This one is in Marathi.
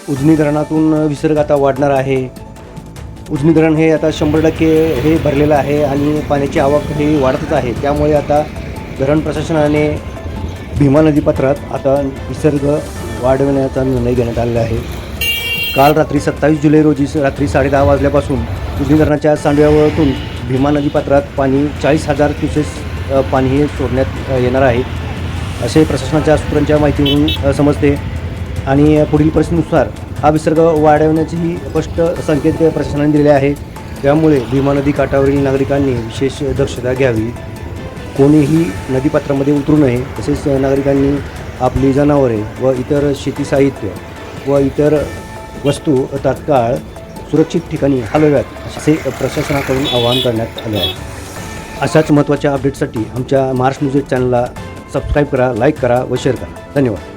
उजनी धरणातून विसर्ग आता वाढणार आहे. उजनी धरण हे आता 100% हे भरलेलं आहे आणि पाण्याची आवक ही वाढतच आहे. त्यामुळे आता धरण प्रशासनाने भीमा नदीपात्रात आता विसर्ग वाढवण्याचा निर्णय घेण्यात आलेला आहे. काल रात्री 27 जुलै रोजी रात्री 10:30 वाजल्यापासून उजनी धरणाच्या सांडव्यावरून भीमा नदीपात्रात पाणी 40,000 क्युसेस पाणी हे सोडण्यात येणार आहे, असे प्रशासनाच्या सूत्रांच्या माहितीवरून समजते. आणि पुढील परिस्थितीनुसार हा विसर्ग वाढवण्याचेही स्पष्ट संकेत प्रशासनाने दिले आहे. त्यामुळे भीमा नदी काठावरील नागरिकांनी विशेष दक्षता घ्यावी. कोणीही नदीपात्रामध्ये उतरू नये. तसेच नागरिकांनी आपली जनावरे व इतर शेती साहित्य व इतर वस्तू तात्काळ सुरक्षित ठिकाणी हलवाव्यात, असे प्रशासनाकडून आवाहन करण्यात आले आहे. अशाच महत्त्वाच्या अपडेटसाठी आमच्या महाराष्ट्र न्यूज चॅनलला सबस्क्राईब करा, लाईक करा व शेअर करा. धन्यवाद.